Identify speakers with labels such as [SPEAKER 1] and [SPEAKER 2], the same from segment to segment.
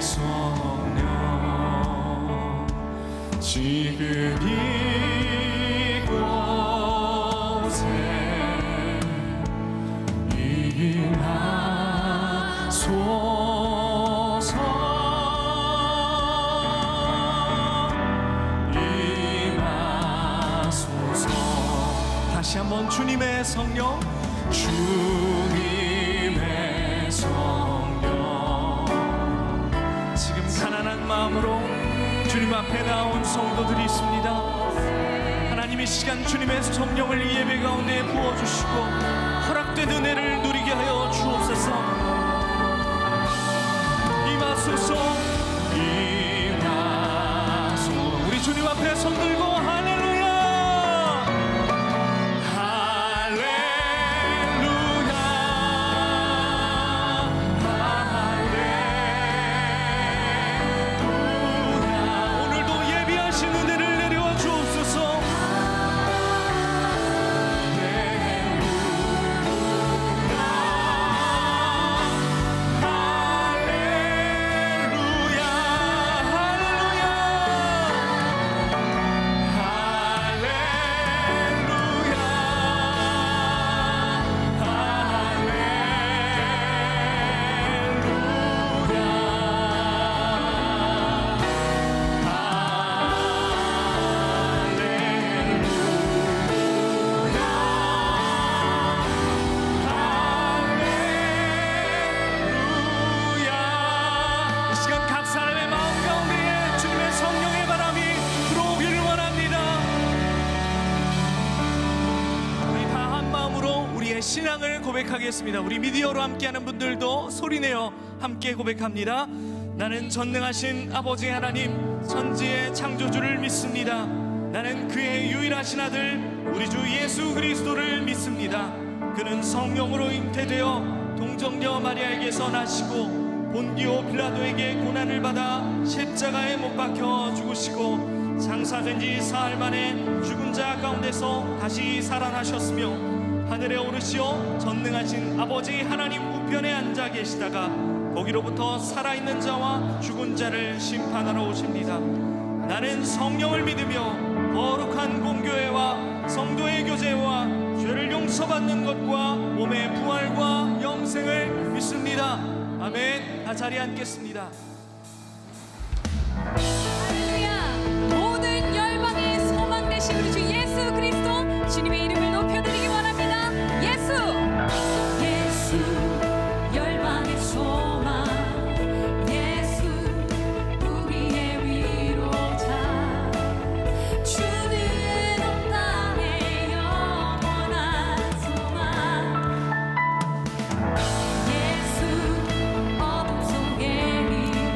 [SPEAKER 1] 성령 지금 이곳에 임하소서. 임하소서. 다시 한번 주님의 성령, 주님의 성령. 지금 가난한 마음으로 주님 앞에 나온 성도들이 있습니다. 하나님 이 시간 주님의 성령을 이 예배 가운데 부어주시고 허락된 은혜를 누리게 하여 주옵소서. 임하소서. 임하소서. 우리 주님 앞에 손 들고 할렐루야. 신앙을 고백하겠습니다. 우리 미디어로 함께하는 분들도 소리내어 함께 고백합니다. 나는 전능하신 아버지 하나님, 천지의 창조주를 믿습니다. 나는 그의 유일하신 아들 우리 주 예수 그리스도를 믿습니다. 그는 성령으로 잉태되어 동정녀 마리아에게서 나시고 본디오 빌라도에게 고난을 받아 십자가에 못 박혀 죽으시고 장사된 지 사흘 만에 죽은 자 가운데서 다시 살아나셨으며 하늘에 오르시어 전능하신 아버지 하나님 우편에 앉아 계시다가 거기로부터 살아있는 자와 죽은 자를 심판하러 오십니다. 나는 성령을 믿으며 거룩한 공교회와 성도의 교제와 죄를 용서받는 것과 몸의 부활과 영생을 믿습니다. 아멘. 다 자리에 앉겠습니다.
[SPEAKER 2] 할렐루야. 모든 열방의 소망 되신 우리 주 예수 그리스도 주님의 이름을 높여드리기 원합니다. 예수, 예수, 열방의 소망, 예수, 우리의 위로자, 주는 온 땅의 영원한 소망, 예수, 어둠 속에 빛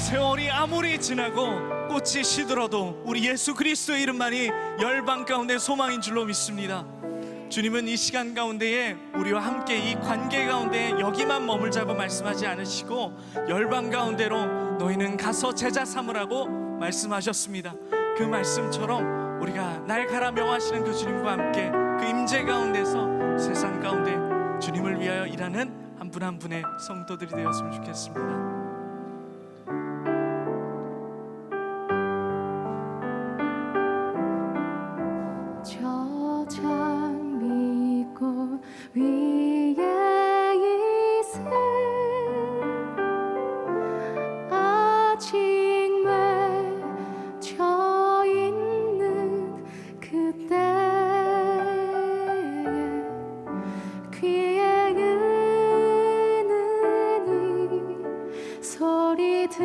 [SPEAKER 1] 세월이 아무리 지나고 꽃이 시들어도 우리 예수 그리스도의 이름만이 열방 가운데 소망인 줄로 믿습니다. 주님은 이 시간 가운데에 우리와 함께 이 관계 가운데 여기만 머물자고 말씀하지 않으시고 열방 가운데로 너희는 가서 제자 삼으라고 말씀하셨습니다. 그 말씀처럼 우리가 날 가라 명하시는 그 주님과 함께 그 임재 가운데서 세상 가운데 주님을 위하여 일하는 한 분 한 분의 성도들이 되었으면 좋겠습니다.
[SPEAKER 2] 저 장미꽃 위에 있을 아직 맺혀 있는 그때에 귀에 은은히 소리 들리니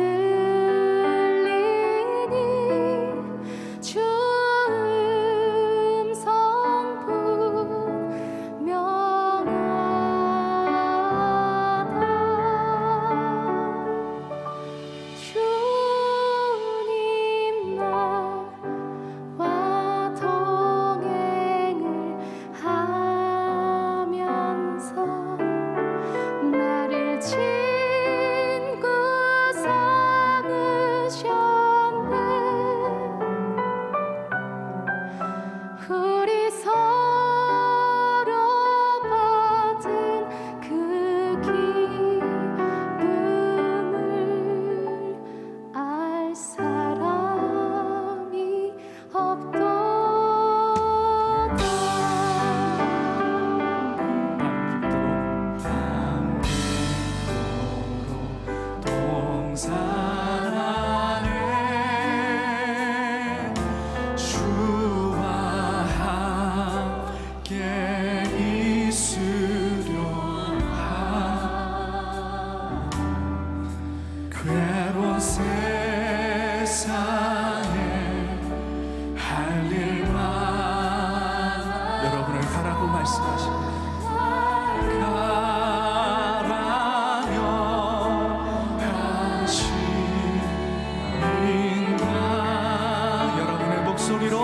[SPEAKER 2] 주 우리 서로 받은 그 기쁨을 알 사람이 없도다.
[SPEAKER 1] 동산 안에 주와 함께 있으려 괴로운 세상에 할 일만 여러분을 가라고 말씀하십니다. 가라며 하십니다. 여러분의 목소리로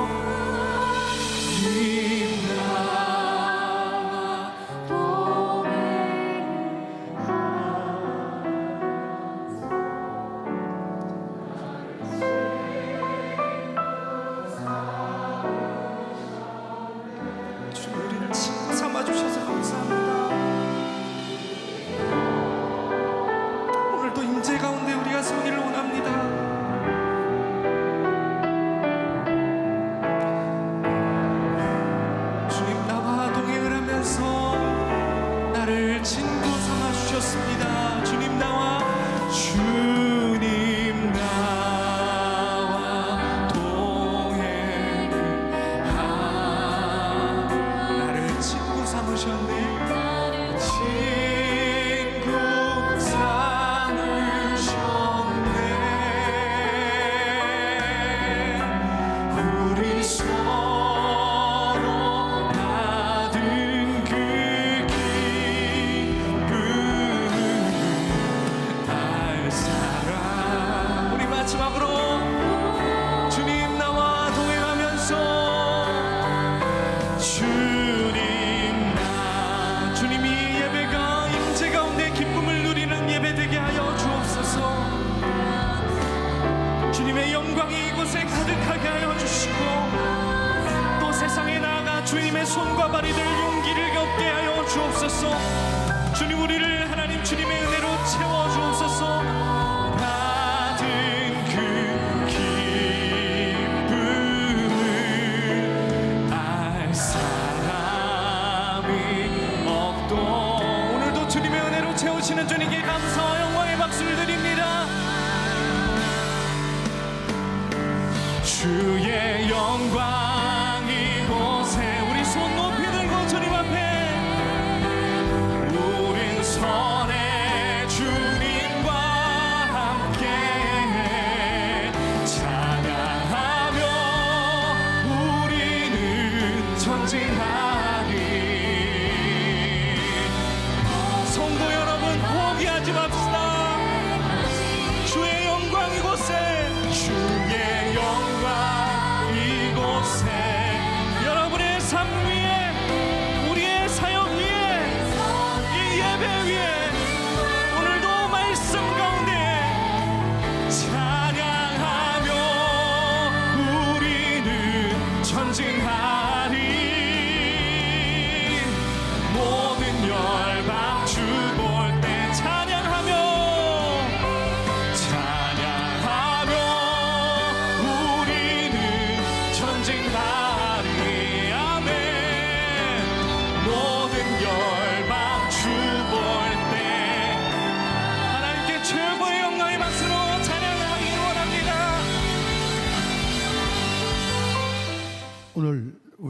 [SPEAKER 1] 주님 우리를 친구 삼아주셔서 감사합니다. 오늘도 임재 가운데 우리가 서기를 원합니다. 주님 나와 동행을 하면서 나를 친구 삼아주셨습니다. 주님 나와 동행을 나를 친구 삼으셨네. 친구 삼으셨네. 우리 서로 받은 그 기쁨을 알 사람. 우리 마지막으로 주님 나와 동행하면서 주님이 예배가 임재 가운데 기쁨을 누리는 예배 되게 하여 주옵소서. 주님의 영광이 이곳에 가득하게 하여 주시고 또 세상에 나아가 주님의 손과 발이 될 용기를 얻게 하여 주옵소서. 주님 우리를 하나님 주님의 은혜로 채워 주옵소서. 받은 그 기쁨을 알 사람이 없도 오늘도 주님의 은혜로 채우시는 주님께 감사와 영광의 박수를 드립니다. 주의 영광 이곳에 우리 손 높이 들고 주님 앞에 우린 선의 주님과 함께 찬양하며 우리는 전진하리. 성도 여러분 포기하지 맙시다. 주의 영광이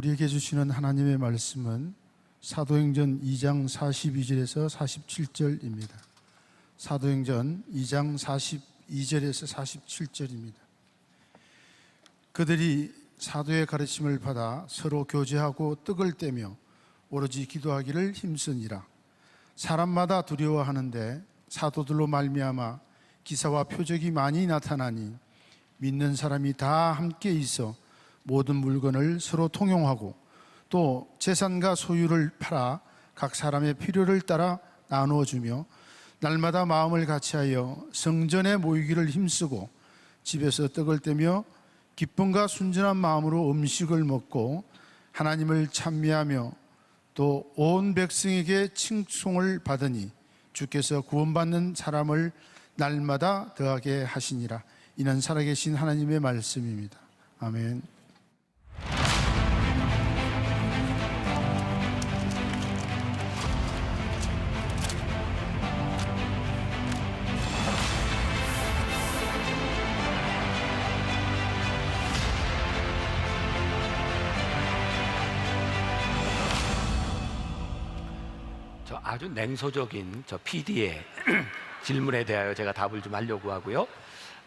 [SPEAKER 3] 우리에게 주시는 하나님의 말씀은 사도행전 2장 42절에서 47절입니다. 사도행전 2장 42절에서 47절입니다. 그들이 사도의 가르침을 받아 서로 교제하고 떡을 떼며 오로지 기도하기를 힘쓰니라. 사람마다 두려워하는데 사도들로 말미암아 기사와 표적이 많이 나타나니 믿는 사람이 다 함께 있어 모든 물건을 서로 통용하고 또 재산과 소유를 팔아 각 사람의 필요를 따라 나누어 주며 날마다 마음을 같이하여 성전에 모이기를 힘쓰고 집에서 떡을 떼며 기쁨과 순전한 마음으로 음식을 먹고 하나님을 찬미하며 또 온 백성에게 칭송을 받으니 주께서 구원받는 사람을 날마다 더하게 하시니라. 이는 살아계신 하나님의 말씀입니다. 아멘.
[SPEAKER 4] 아주 냉소적인 저 PD의 질문에 대하여 제가 답을 좀 하려고 하고요.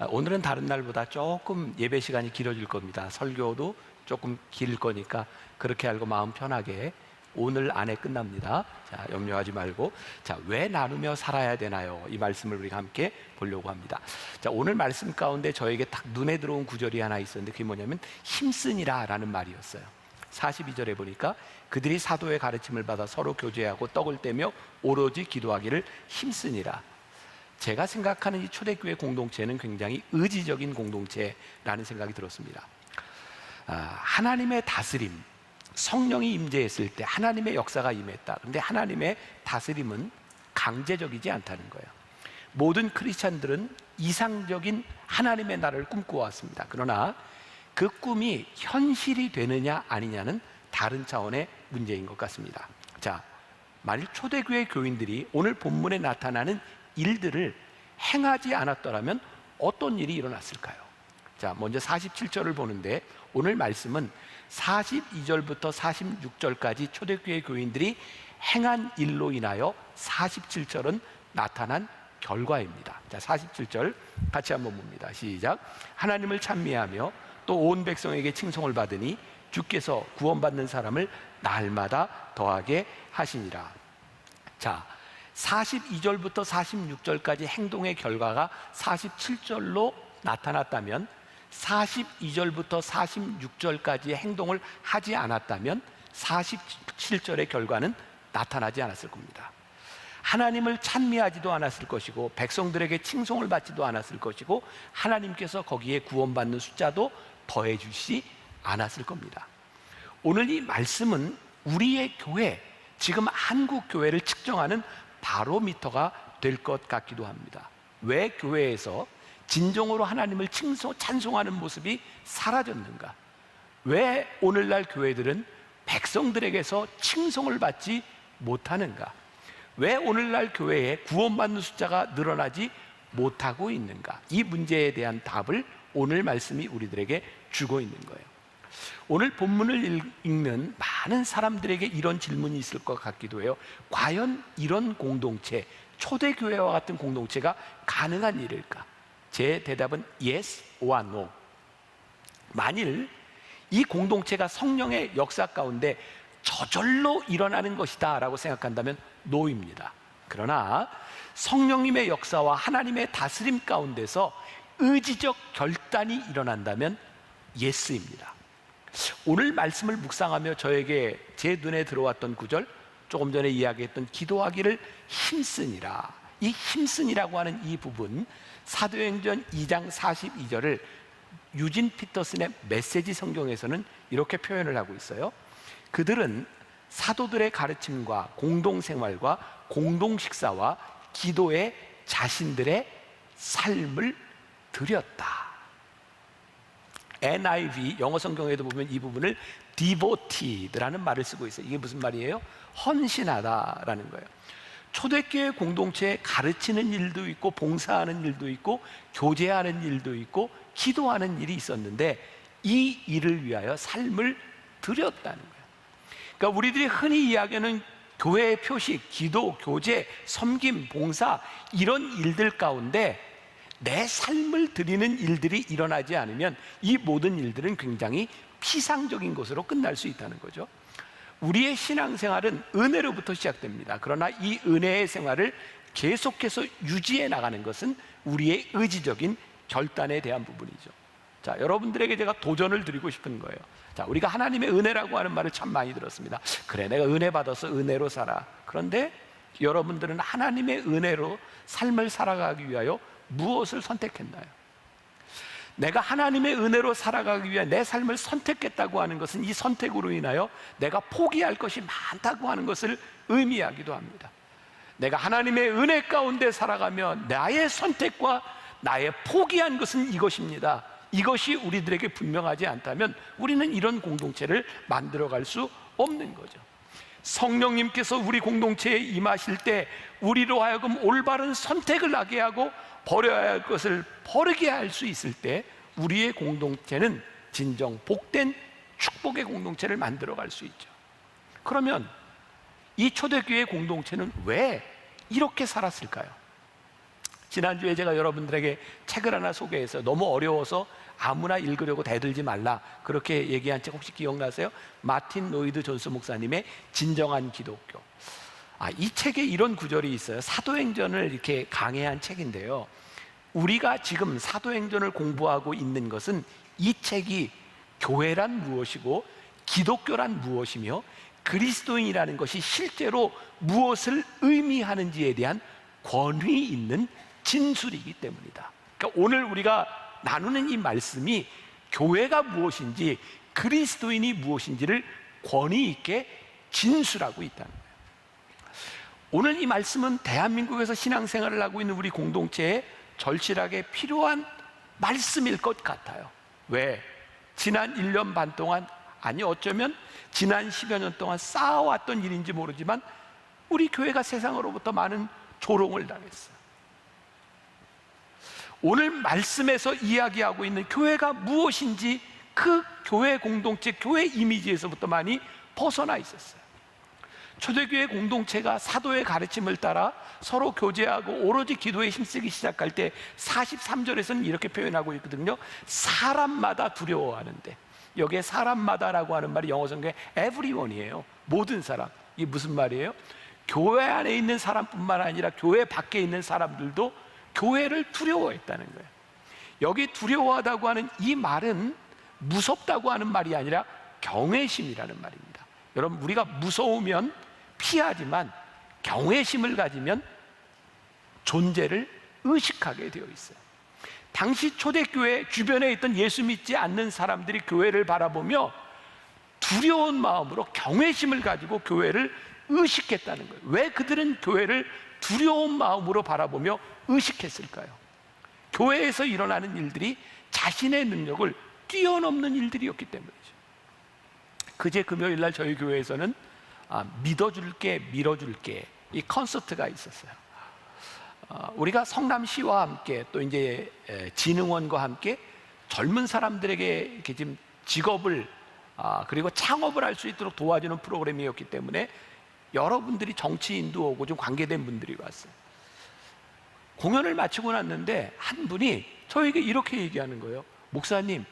[SPEAKER 4] 오늘은 다른 날보다 조금 예배 시간이 길어질 겁니다. 설교도 조금 길 거니까 그렇게 알고 마음 편하게 오늘 안에 끝납니다. 자, 염려하지 말고. 자, 왜 나누며 살아야 되나요? 이 말씀을 우리가 함께 보려고 합니다. 자, 오늘 말씀 가운데 저에게 딱 눈에 들어온 구절이 하나 있었는데 그게 뭐냐면 힘쓰니라 라는 말이었어요. 42절에 보니까 그들이 사도의 가르침을 받아 서로 교제하고 떡을 떼며 오로지 기도하기를 힘쓰니라. 제가 생각하는 이 초대교회 공동체는 굉장히 의지적인 공동체라는 생각이 들었습니다. 하나님의 다스림, 성령이 임재했을 때 하나님의 역사가 임했다. 그런데 하나님의 다스림은 강제적이지 않다는 거예요. 모든 크리스찬들은 이상적인 하나님의 나라를 꿈꿔왔습니다. 그러나 그 꿈이 현실이 되느냐 아니냐는 다른 차원의 문제인 것 같습니다. 자, 만일 초대교회 교인들이 오늘 본문에 나타나는 일들을 행하지 않았더라면 어떤 일이 일어났을까요? 자, 먼저 47절을 보는데 오늘 말씀은 42절부터 46절까지 초대교회 교인들이 행한 일로 인하여 47절은 나타난 결과입니다. 자, 47절 같이 한번 봅니다. 시작. 하나님을 찬미하며 또 온 백성에게 칭송을 받으니 주께서 구원받는 사람을 날마다 더하게 하시니라. 자, 42절부터 46절까지 행동의 결과가 47절로 나타났다면 42절부터 46절까지의 행동을 하지 않았다면 47절의 결과는 나타나지 않았을 겁니다. 하나님을 찬미하지도 않았을 것이고 백성들에게 칭송을 받지도 않았을 것이고 하나님께서 거기에 구원받는 숫자도 더해 주시지 않았을 겁니다. 오늘 이 말씀은 우리의 교회, 지금 한국 교회를 측정하는 바로미터가 될 것 같기도 합니다. 왜 교회에서 진정으로 하나님을 찬송하는 모습이 사라졌는가? 왜 오늘날 교회들은 백성들에게서 칭송을 받지 못하는가? 왜 오늘날 교회에 구원받는 숫자가 늘어나지 못하고 있는가? 이 문제에 대한 답을 오늘 말씀이 우리들에게 주고 있는 거예요. 오늘 본문을 읽는 많은 사람들에게 이런 질문이 있을 것 같기도 해요. 과연 이런 공동체, 초대교회와 같은 공동체가 가능한 일일까? 제 대답은 yes or no. 만일 이 공동체가 성령의 역사 가운데 저절로 일어나는 것이다 라고 생각한다면 no입니다. 그러나 성령님의 역사와 하나님의 다스림 가운데서 의지적 결단이 일어난다면 yes입니다. 오늘 말씀을 묵상하며 저에게 제 눈에 들어왔던 구절, 조금 전에 이야기했던 기도하기를 힘쓰니라. 이 힘쓰니라고 하는 이 부분, 사도행전 2장 42절을 유진 피터슨의 메시지 성경에서는 이렇게 표현을 하고 있어요. 그들은 사도들의 가르침과 공동생활과 공동식사와 기도에 자신들의 삶을 드렸다. NIV 영어 성경에도 보면 이 부분을 devoted라는 말을 쓰고 있어요. 이게 무슨 말이에요? 헌신하다라는 거예요. 초대교회 공동체에 가르치는 일도 있고 봉사하는 일도 있고 교제하는 일도 있고 기도하는 일이 있었는데 이 일을 위하여 삶을 드렸다는 거예요. 그러니까 우리들이 흔히 이야기하는 교회의 표식, 기도, 교제, 섬김, 봉사 이런 일들 가운데 내 삶을 드리는 일들이 일어나지 않으면 이 모든 일들은 굉장히 피상적인 것으로 끝날 수 있다는 거죠. 우리의 신앙생활은 은혜로부터 시작됩니다. 그러나 이 은혜의 생활을 계속해서 유지해 나가는 것은 우리의 의지적인 결단에 대한 부분이죠. 자, 여러분들에게 제가 도전을 드리고 싶은 거예요. 자, 우리가 하나님의 은혜라고 하는 말을 참 많이 들었습니다. 그래, 내가 은혜 받아서 은혜로 살아. 그런데 여러분들은 하나님의 은혜로 삶을 살아가기 위하여 무엇을 선택했나요? 내가 하나님의 은혜로 살아가기 위해 내 삶을 선택했다고 하는 것은 이 선택으로 인하여 내가 포기할 것이 많다고 하는 것을 의미하기도 합니다. 내가 하나님의 은혜 가운데 살아가며 나의 선택과 나의 포기한 것은 이것입니다. 이것이 우리들에게 분명하지 않다면 우리는 이런 공동체를 만들어갈 수 없는 거죠. 성령님께서 우리 공동체에 임하실 때 우리로 하여금 올바른 선택을 하게 하고 버려야 할 것을 버리게 할 수 있을 때 우리의 공동체는 진정 복된 축복의 공동체를 만들어갈 수 있죠. 그러면 이 초대교회 공동체는 왜 이렇게 살았을까요? 지난주에 제가 여러분들에게 책을 하나 소개해서 너무 어려워서 아무나 읽으려고 대들지 말라 그렇게 얘기한 책 혹시 기억나세요? 마틴 로이드 존스 목사님의 진정한 기독교. 이 책에 이런 구절이 있어요. 사도행전을 이렇게 강해한 책인데요, 우리가 지금 사도행전을 공부하고 있는 것은 이 책이 교회란 무엇이고 기독교란 무엇이며 그리스도인이라는 것이 실제로 무엇을 의미하는지에 대한 권위 있는 진술이기 때문이다. 그러니까 오늘 우리가 나누는 이 말씀이 교회가 무엇인지 그리스도인이 무엇인지를 권위 있게 진술하고 있다는 거예요. 오늘 이 말씀은 대한민국에서 신앙생활을 하고 있는 우리 공동체에 절실하게 필요한 말씀일 것 같아요. 왜? 지난 1년 반 동안, 아니 어쩌면 지난 10여 년 동안 쌓아왔던 일인지 모르지만 우리 교회가 세상으로부터 많은 조롱을 당했어요. 오늘 말씀에서 이야기하고 있는 교회가 무엇인지 그 교회 공동체, 교회 이미지에서부터 많이 벗어나 있었어요. 초대교회 공동체가 사도의 가르침을 따라 서로 교제하고 오로지 기도에 힘쓰기 시작할 때 43절에서는 이렇게 표현하고 있거든요. 사람마다 두려워하는데, 여기에 사람마다라고 하는 말이 영어 성경에 everyone이에요. 모든 사람. 이게 무슨 말이에요? 교회 안에 있는 사람뿐만 아니라 교회 밖에 있는 사람들도 교회를 두려워했다는 거예요. 여기 두려워하다고 하는 이 말은 무섭다고 하는 말이 아니라 경외심이라는 말입니다. 여러분, 우리가 무서우면 피하지만 경외심을 가지면 존재를 의식하게 되어 있어요. 당시 초대교회 주변에 있던 예수 믿지 않는 사람들이 교회를 바라보며 두려운 마음으로 경외심을 가지고 교회를 의식했다는 거예요. 왜 그들은 교회를 두려운 마음으로 바라보며 의식했을까요? 교회에서 일어나는 일들이 자신의 능력을 뛰어넘는 일들이었기 때문이죠. 그제 금요일 날 저희 교회에서는 믿어줄게 밀어줄게 이 콘서트가 있었어요. 우리가 성남시와 함께 또 이제 진흥원과 함께 젊은 사람들에게 이렇게 지금 직업을 그리고 창업을 할 수 있도록 도와주는 프로그램이었기 때문에 여러분들이 정치인도 오고 좀 관계된 분들이 왔어요. 공연을 마치고 났는데 한 분이 저에게 이렇게 얘기하는 거예요. 목사님,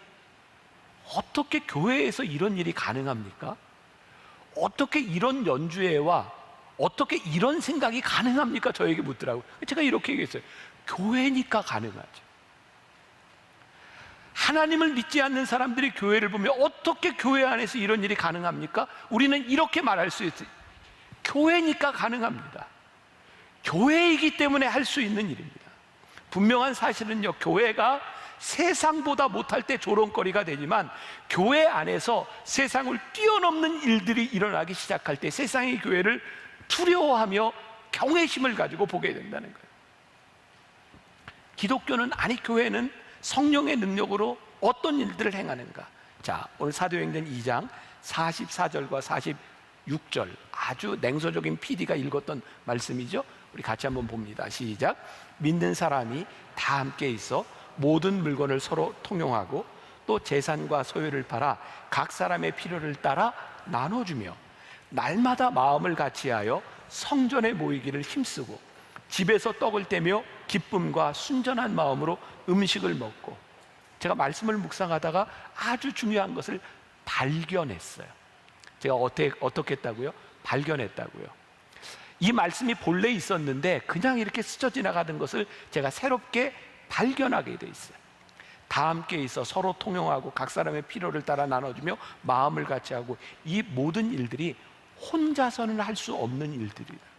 [SPEAKER 4] 어떻게 교회에서 이런 일이 가능합니까? 어떻게 이런 연주회와 어떻게 이런 생각이 가능합니까? 저에게 묻더라고요. 제가 이렇게 얘기했어요. 교회니까 가능하죠. 하나님을 믿지 않는 사람들이 교회를 보면 어떻게 교회 안에서 이런 일이 가능합니까? 우리는 이렇게 말할 수 있어요. 교회니까 가능합니다. 교회이기 때문에 할 수 있는 일입니다. 분명한 사실은요, 교회가 세상보다 못할 때 조롱거리가 되지만 교회 안에서 세상을 뛰어넘는 일들이 일어나기 시작할 때 세상이 교회를 두려워하며 경외심을 가지고 보게 된다는 거예요. 기독교는, 아니 교회는 성령의 능력으로 어떤 일들을 행하는가? 자, 오늘 사도행전 2장 44절과 46절 아주 냉소적인 PD가 읽었던 말씀이죠. 우리 같이 한번 봅니다. 시작. 믿는 사람이 다 함께 있어 모든 물건을 서로 통용하고 또 재산과 소유를 팔아 각 사람의 필요를 따라 나눠주며 날마다 마음을 같이하여 성전에 모이기를 힘쓰고 집에서 떡을 떼며 기쁨과 순전한 마음으로 음식을 먹고. 제가 말씀을 묵상하다가 아주 중요한 것을 발견했어요. 제가 어떻게 했다고요? 발견했다고요. 이 말씀이 본래 있었는데 그냥 이렇게 스쳐 지나가던 것을 제가 새롭게 발견하게 돼 있어요. 다 함께 있어 서로 통용하고 각 사람의 필요를 따라 나눠주며 마음을 같이 하고. 이 모든 일들이 혼자서는 할 수 없는 일들이다.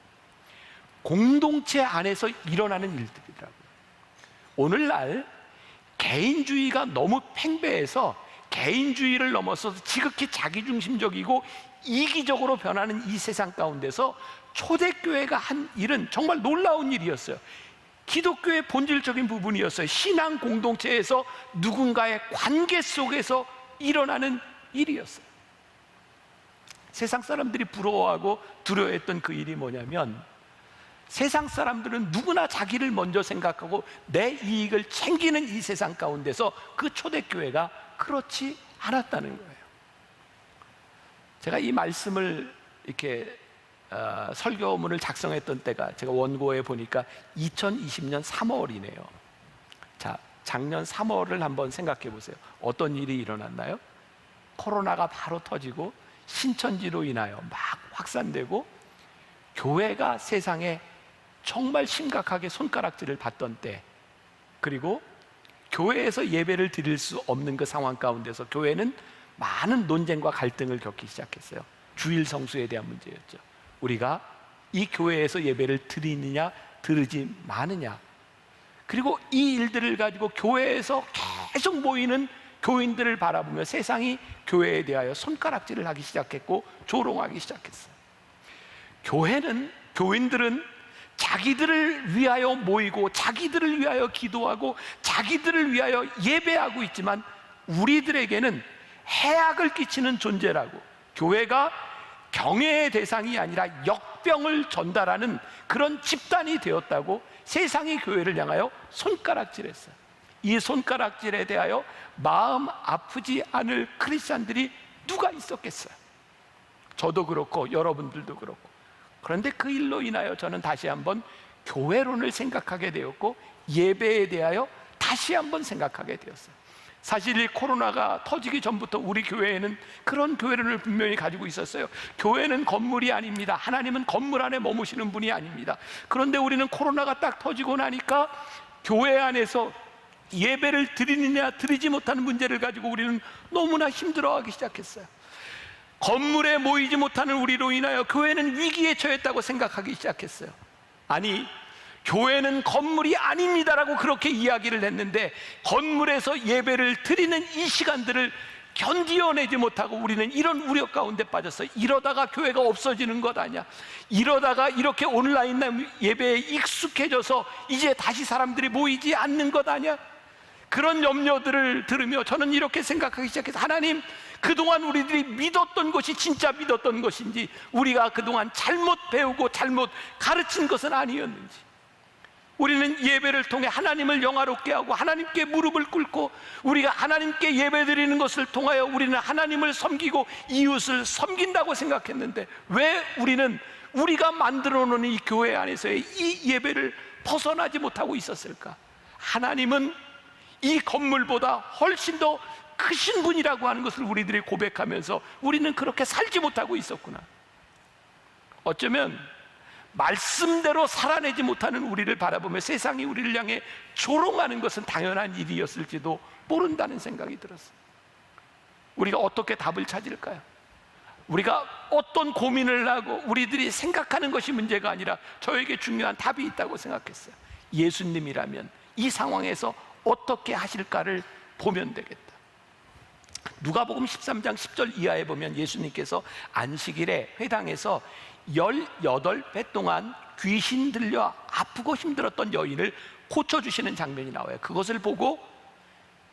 [SPEAKER 4] 공동체 안에서 일어나는 일들이라고요. 오늘날 개인주의가 너무 팽배해서 개인주의를 넘어서서 지극히 자기중심적이고 이기적으로 변하는 이 세상 가운데서 초대교회가 한 일은 정말 놀라운 일이었어요. 기독교의 본질적인 부분이었어요. 신앙 공동체에서 누군가의 관계 속에서 일어나는 일이었어요. 세상 사람들이 부러워하고 두려워했던 그 일이 뭐냐면, 세상 사람들은 누구나 자기를 먼저 생각하고 내 이익을 챙기는 이 세상 가운데서 그 초대교회가 그렇지 않았다는 거예요. 제가 이 말씀을 이렇게 설교문을 작성했던 때가 제가 원고에 보니까 2020년 3월이네요. 자, 작년 3월을 한번 생각해 보세요. 어떤 일이 일어났나요? 코로나가 바로 터지고 신천지로 인하여 막 확산되고 교회가 세상에 정말 심각하게 손가락질을 받던 때, 그리고 교회에서 예배를 드릴 수 없는 그 상황 가운데서 교회는 많은 논쟁과 갈등을 겪기 시작했어요. 주일 성수에 대한 문제였죠. 우리가 이 교회에서 예배를 드리느냐 드리지 마느냐, 그리고 이 일들을 가지고 교회에서 계속 모이는 교인들을 바라보며 세상이 교회에 대하여 손가락질을 하기 시작했고 조롱하기 시작했어요. 교인들은 자기들을 위하여 모이고 자기들을 위하여 기도하고 자기들을 위하여 예배하고 있지만 우리들에게는 해악을 끼치는 존재라고, 교회가 경외의 대상이 아니라 역병을 전달하는 그런 집단이 되었다고 세상이 교회를 향하여 손가락질했어요. 이 손가락질에 대하여 마음 아프지 않을 크리스찬들이 누가 있었겠어요? 저도 그렇고 여러분들도 그렇고. 그런데 그 일로 인하여 저는 다시 한번 교회론을 생각하게 되었고 예배에 대하여 다시 한번 생각하게 되었어요. 사실 이 코로나가 터지기 전부터 우리 교회에는 그런 교회론을 분명히 가지고 있었어요. 교회는 건물이 아닙니다. 하나님은 건물 안에 머무시는 분이 아닙니다. 그런데 우리는 코로나가 딱 터지고 나니까 교회 안에서 예배를 드리느냐 드리지 못하는 문제를 가지고 우리는 너무나 힘들어하기 시작했어요. 건물에 모이지 못하는 우리로 인하여 교회는 위기에 처했다고 생각하기 시작했어요. 아니, 교회는 건물이 아닙니다라고 그렇게 이야기를 했는데 건물에서 예배를 드리는 이 시간들을 견디어내지 못하고 우리는 이런 우려 가운데 빠졌어요. 이러다가 교회가 없어지는 것 아니야? 이러다가 이렇게 온라인 예배에 익숙해져서 이제 다시 사람들이 모이지 않는 것 아니야? 그런 염려들을 들으며 저는 이렇게 생각하기 시작해서, 하나님, 그동안 우리들이 믿었던 것이 진짜 믿었던 것인지, 우리가 그동안 잘못 배우고 잘못 가르친 것은 아니었는지, 우리는 예배를 통해 하나님을 영화롭게 하고 하나님께 무릎을 꿇고 우리가 하나님께 예배드리는 것을 통하여 우리는 하나님을 섬기고 이웃을 섬긴다고 생각했는데 왜 우리는 우리가 만들어 놓은 이 교회 안에서의 이 예배를 벗어나지 못하고 있었을까? 하나님은 이 건물보다 훨씬 더 크신 분이라고 하는 것을 우리들이 고백하면서 우리는 그렇게 살지 못하고 있었구나. 어쩌면 말씀대로 살아내지 못하는 우리를 바라보며 세상이 우리를 향해 조롱하는 것은 당연한 일이었을지도 모른다는 생각이 들었어요. 우리가 어떻게 답을 찾을까요? 우리가 어떤 고민을 하고 우리들이 생각하는 것이 문제가 아니라 저에게 중요한 답이 있다고 생각했어요. 예수님이라면 이 상황에서 어떻게 하실까를 보면 되겠다. 누가복음 13장 10절 이하에 보면 예수님께서 안식일에 회당에서 18배 동안 귀신 들려 아프고 힘들었던 여인을 고쳐주시는 장면이 나와요. 그것을 보고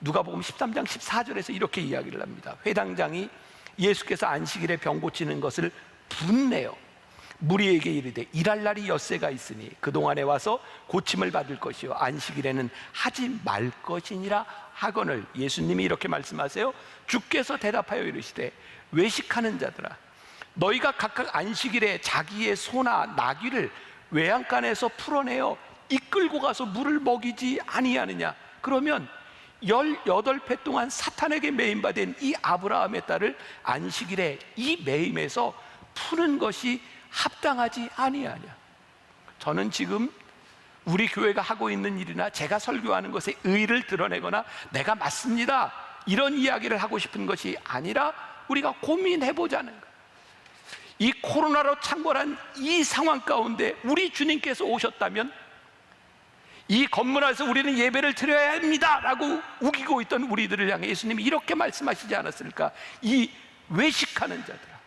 [SPEAKER 4] 누가복음 13장 14절에서 이렇게 이야기를 합니다. 회당장이 예수께서 안식일에 병 고치는 것을 분내요. 무리에게 이르되 일할 날이 엿새가 있으니 그동안에 와서 고침을 받을 것이요 안식일에는 하지 말 것이니라 하거늘. 예수님이 이렇게 말씀하세요. 주께서 대답하여 이르시되 외식하는 자들아, 너희가 각각 안식일에 자기의 소나 나귀를 외양간에서 풀어내어 이끌고 가서 물을 먹이지 아니하느냐? 그러면 18배 동안 사탄에게 매임받은 이 아브라함의 딸을 안식일에 이 매임에서 푸는 것이 합당하지 아니하냐? 저는 지금 우리 교회가 하고 있는 일이나 제가 설교하는 것에 의의를 드러내거나 내가 맞습니다 이런 이야기를 하고 싶은 것이 아니라 우리가 고민해보자는 거예요. 이 코로나로 창궐한 이 상황 가운데 우리 주님께서 오셨다면 이 건물 안에서 우리는 예배를 드려야 합니다 라고 우기고 있던 우리들을 향해 예수님이 이렇게 말씀하시지 않았을까? 이 외식하는 자들아,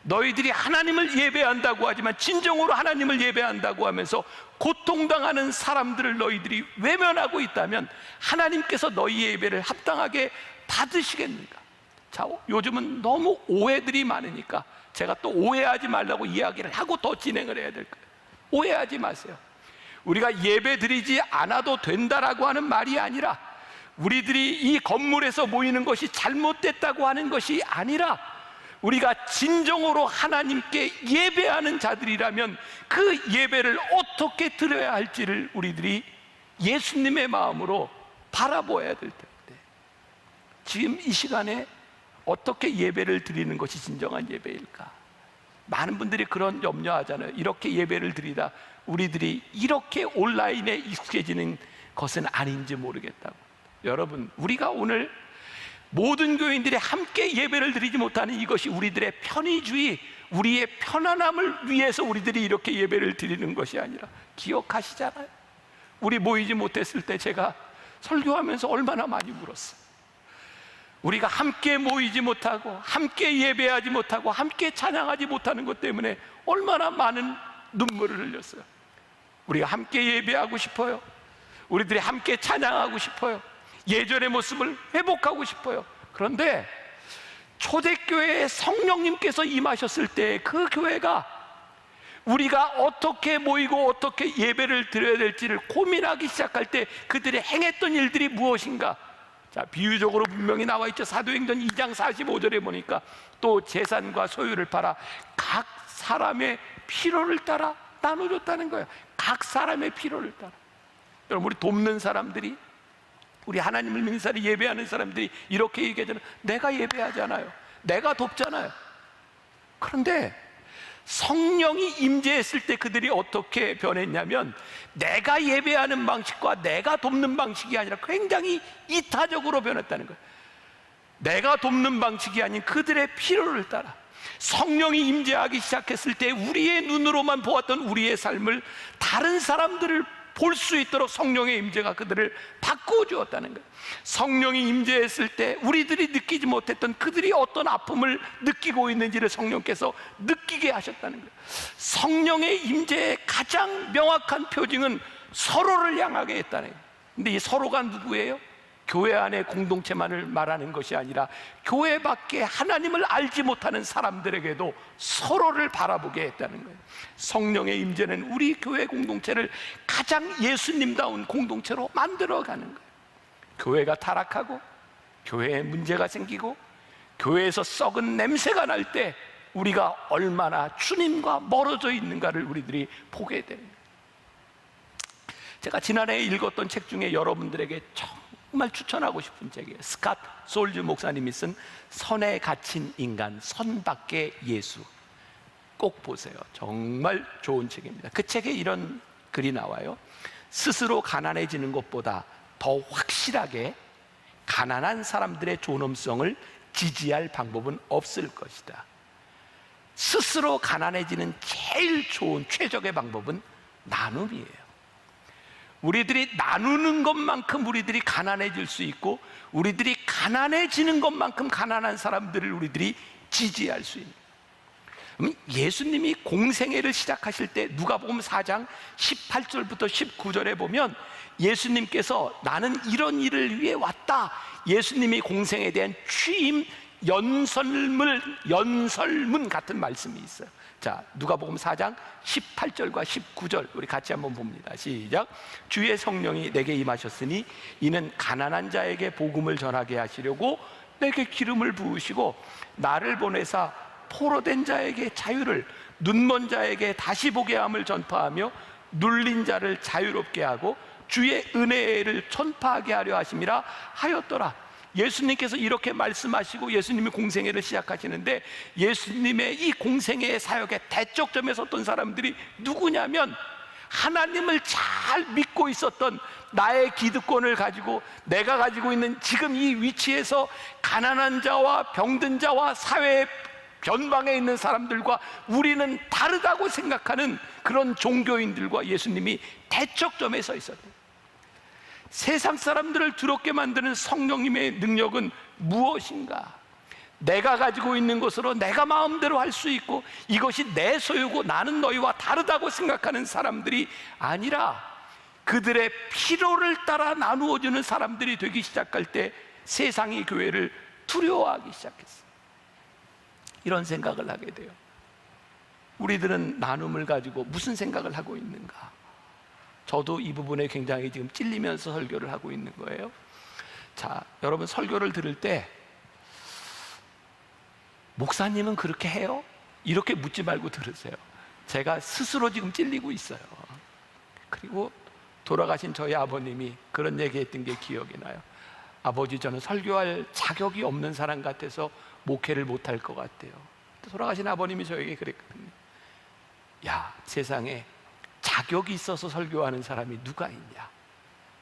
[SPEAKER 4] 너희들이 하나님을 예배한다고 하지만 진정으로 하나님을 예배한다고 하면서 고통당하는 사람들을 너희들이 외면하고 있다면 하나님께서 너희의 예배를 합당하게 받으시겠는가? 자, 요즘은 너무 오해들이 많으니까 제가 또 오해하지 말라고 이야기를 하고 더 진행을 해야 될 거예요. 오해하지 마세요. 우리가 예배 드리지 않아도 된다라고 하는 말이 아니라, 우리들이 이 건물에서 모이는 것이 잘못됐다고 하는 것이 아니라, 우리가 진정으로 하나님께 예배하는 자들이라면 그 예배를 어떻게 드려야 할지를 우리들이 예수님의 마음으로 바라보아야 될 텐데, 지금 이 시간에 어떻게 예배를 드리는 것이 진정한 예배일까? 많은 분들이 그런 염려하잖아요. 이렇게 예배를 드리다 우리들이 이렇게 온라인에 익숙해지는 것은 아닌지 모르겠다고. 여러분, 우리가 오늘 모든 교인들이 함께 예배를 드리지 못하는 이것이 우리들의 편의주의, 우리의 편안함을 위해서 우리들이 이렇게 예배를 드리는 것이 아니라, 기억하시잖아요. 우리 모이지 못했을 때 제가 설교하면서 얼마나 많이 울었어요. 우리가 함께 모이지 못하고 함께 예배하지 못하고 함께 찬양하지 못하는 것 때문에 얼마나 많은 눈물을 흘렸어요. 우리가 함께 예배하고 싶어요. 우리들이 함께 찬양하고 싶어요. 예전의 모습을 회복하고 싶어요. 그런데 초대교회에 성령님께서 임하셨을 때 그 교회가 우리가 어떻게 모이고 어떻게 예배를 드려야 될지를 고민하기 시작할 때 그들이 행했던 일들이 무엇인가? 자, 비유적으로 분명히 나와 있죠. 사도행전 2장 45절에 보니까 또 재산과 소유를 팔아 각 사람의 필요를 따라 나눠줬다는 거예요. 각 사람의 필요를 따라. 여러분, 우리 돕는 사람들이, 우리 하나님을 믿는 사람이, 예배하는 사람들이 이렇게 얘기하잖아요. 내가 예배하잖아요. 내가 돕잖아요. 그런데 성령이 임재했을 때 그들이 어떻게 변했냐면, 내가 예배하는 방식과 내가 돕는 방식이 아니라 굉장히 이타적으로 변했다는 거예요. 내가 돕는 방식이 아닌 그들의 필요를 따라 성령이 임재하기 시작했을 때 우리의 눈으로만 보았던 우리의 삶을 다른 사람들을 볼 수 있도록 성령의 임재가 그들을 바꾸어 주었다는 거예요. 성령이 임재했을 때 우리들이 느끼지 못했던 그들이 어떤 아픔을 느끼고 있는지를 성령께서 느끼게 하셨다는 거예요. 성령의 임재의 가장 명확한 표징은 서로를 향하게 했다는 거예요. 근데 이 서로가 누구예요? 교회 안의 공동체만을 말하는 것이 아니라 교회 밖에 하나님을 알지 못하는 사람들에게도 서로를 바라보게 했다는 거예요. 성령의 임재는 우리 교회 공동체를 가장 예수님다운 공동체로 만들어가는 거예요. 교회가 타락하고 교회에 문제가 생기고 교회에서 썩은 냄새가 날 때 우리가 얼마나 주님과 멀어져 있는가를 우리들이 보게 됩니다. 제가 지난해 읽었던 책 중에 여러분들에게 정말 추천하고 싶은 책이에요. 스캇 솔즈 목사님이 쓴 선에 갇힌 인간, 선 밖의 예수. 꼭 보세요. 정말 좋은 책입니다. 그 책에 이런 글이 나와요. 스스로 가난해지는 것보다 더 확실하게 가난한 사람들의 존엄성을 지지할 방법은 없을 것이다. 스스로 가난해지는 제일 좋은 최적의 방법은 나눔이에요. 우리들이 나누는 것만큼 우리들이 가난해질 수 있고, 우리들이 가난해지는 것만큼 가난한 사람들을 우리들이 지지할 수 있는. 예수님이 공생애를 시작하실 때 누가복음 4장 18절부터 19절에 보면 예수님께서 나는 이런 일을 위해 왔다, 예수님이 공생에 대한 취임 연설문 같은 말씀이 있어요. 자, 누가복음 4장 18절과 19절 우리 같이 한번 봅니다. 시작. 주의 성령이 내게 임하셨으니 이는 가난한 자에게 복음을 전하게 하시려고 내게 기름을 부으시고 나를 보내사 포로된 자에게 자유를, 눈먼 자에게 다시 보게 함을 전파하며 눌린 자를 자유롭게 하고 주의 은혜를 전파하게 하려 하심이라 하였더라. 예수님께서 이렇게 말씀하시고 예수님이 공생애를 시작하시는데, 예수님의 이 공생애의 사역의 대척점에 섰던 사람들이 누구냐면, 하나님을 잘 믿고 있었던, 나의 기득권을 가지고 내가 가지고 있는 지금 이 위치에서 가난한 자와 병든 자와 사회의 변방에 있는 사람들과 우리는 다르다고 생각하는 그런 종교인들과 예수님이 대척점에 서 있었대요. 세상 사람들을 두렵게 만드는 성령님의 능력은 무엇인가? 내가 가지고 있는 것으로 내가 마음대로 할 수 있고 이것이 내 소유고 나는 너희와 다르다고 생각하는 사람들이 아니라, 그들의 필요를 따라 나누어주는 사람들이 되기 시작할 때 세상이 교회를 두려워하기 시작했어요. 이런 생각을 하게 돼요. 우리들은 나눔을 가지고 무슨 생각을 하고 있는가? 저도 이 부분에 굉장히 지금 찔리면서 설교를 하고 있는 거예요. 자, 여러분, 설교를 들을 때 목사님은 그렇게 해요? 이렇게 묻지 말고 들으세요. 제가 스스로 지금 찔리고 있어요. 그리고 돌아가신 저희 아버님이 그런 얘기했던 게 기억이 나요. 아버지, 저는 설교할 자격이 없는 사람 같아서 목회를 못할 것 같아요. 돌아가신 아버님이 저에게 그랬거든요. 야, 세상에 자격이 있어서 설교하는 사람이 누가 있냐?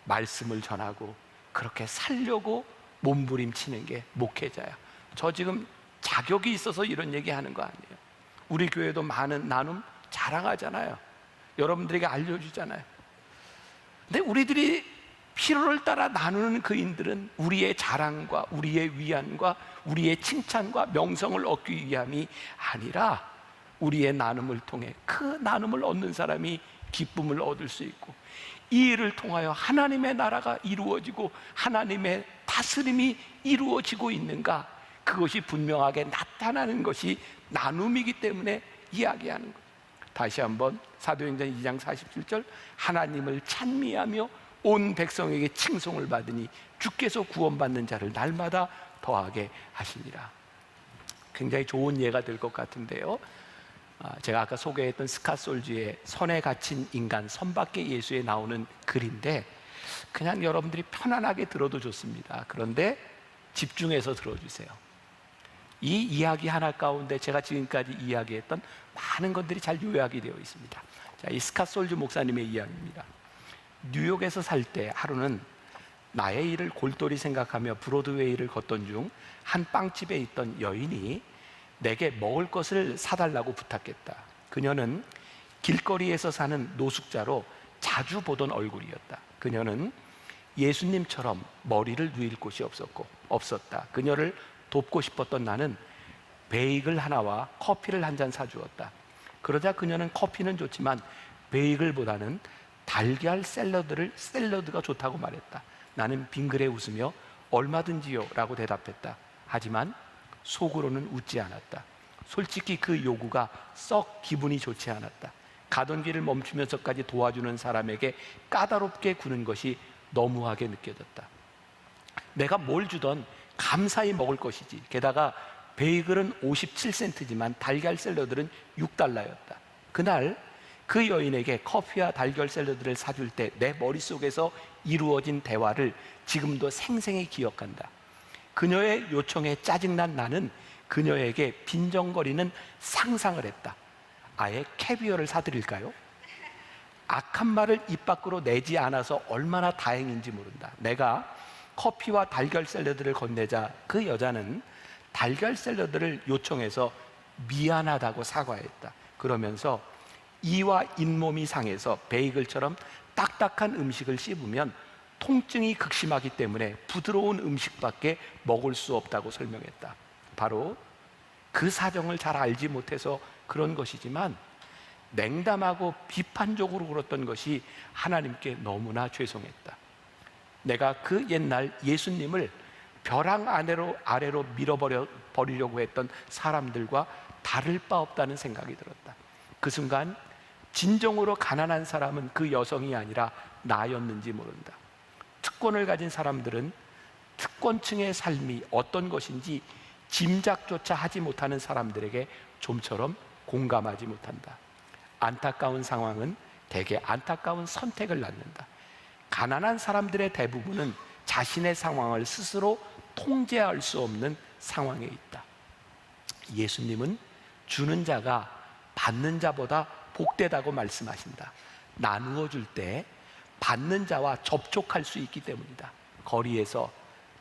[SPEAKER 4] 말씀을 전하고 그렇게 살려고 몸부림치는 게 목회자야. 저 지금 자격이 있어서 이런 얘기하는 거 아니에요. 우리 교회도 많은 나눔 자랑하잖아요. 여러분들에게 알려주잖아요. 근데 우리들이 필요를 따라 나누는 그인들은 우리의 자랑과 우리의 위안과 우리의 칭찬과 명성을 얻기 위함이 아니라, 우리의 나눔을 통해 그 나눔을 얻는 사람이 기쁨을 얻을 수 있고, 이 일을 통하여 하나님의 나라가 이루어지고 하나님의 다스림이 이루어지고 있는가, 그것이 분명하게 나타나는 것이 나눔이기 때문에 이야기하는 거예요. 다시 한번 사도행전 2장 47절, 하나님을 찬미하며 온 백성에게 칭송을 받으니 주께서 구원받는 자를 날마다 더하게 하시니라. 굉장히 좋은 예가 될 것 같은데요, 제가 아까 소개했던 스카솔주의 선에 갇힌 인간 선밖의 예수에 나오는 글인데, 그냥 여러분들이 편안하게 들어도 좋습니다. 그런데 집중해서 들어주세요. 이 이야기 하나 가운데 제가 지금까지 이야기했던 많은 것들이 잘 요약이 되어 있습니다. 자, 이 스카솔주 목사님의 이야기입니다. 뉴욕에서 살 때 하루는 나의 일을 골똘히 생각하며 브로드웨이를 걷던 중 한 빵집에 있던 여인이 내게 먹을 것을 사달라고 부탁했다. 그녀는 길거리에서 사는 노숙자로 자주 보던 얼굴이었다. 그녀는 예수님처럼 머리를 누일 곳이 없었다. 그녀를 돕고 싶었던 나는 베이글 하나와 커피를 한 잔 사주었다. 그러자 그녀는 커피는 좋지만 베이글보다는 달걀 샐러드가 좋다고 말했다. 나는 빙그레 웃으며 얼마든지요 라고 대답했다. 하지만 속으로는 웃지 않았다. 솔직히 그 요구가 썩 기분이 좋지 않았다. 가던 길을 멈추면서까지 도와주는 사람에게 까다롭게 구는 것이 너무하게 느껴졌다. 내가 뭘 주던 감사히 먹을 것이지. 게다가 베이글은 57센트지만 달걀 샐러드는 6달러였다. 그날 그 여인에게 커피와 달걀 샐러드를 사줄 때 내 머릿속에서 이루어진 대화를 지금도 생생히 기억한다. 그녀의 요청에 짜증난 나는 그녀에게 빈정거리는 상상을 했다. 아예 캐비어를 사드릴까요? 악한 말을 입 밖으로 내지 않아서 얼마나 다행인지 모른다. 내가 커피와 달걀 샐러드를 건네자 그 여자는 달걀 샐러드를 요청해서 미안하다고 사과했다. 그러면서 이와 잇몸이 상해서 베이글처럼 딱딱한 음식을 씹으면 통증이 극심하기 때문에 부드러운 음식밖에 먹을 수 없다고 설명했다. 바로 그 사정을 잘 알지 못해서 그런 것이지만, 냉담하고 비판적으로 굴었던 것이 하나님께 너무나 죄송했다. 내가 그 옛날 예수님을 벼랑 아래로 밀어버리려고 했던 사람들과 다를 바 없다는 생각이 들었다. 그 순간 진정으로 가난한 사람은 그 여성이 아니라 나였는지 모른다. 특권을 가진 사람들은 특권층의 삶이 어떤 것인지 짐작조차 하지 못하는 사람들에게 좀처럼 공감하지 못한다. 안타까운 상황은 대개 안타까운 선택을 낳는다. 가난한 사람들의 대부분은 자신의 상황을 스스로 통제할 수 없는 상황에 있다. 예수님은 주는 자가 받는 자보다 복되다고 말씀하신다. 나누어 줄 때 받는 자와 접촉할 수 있기 때문이다. 거리에서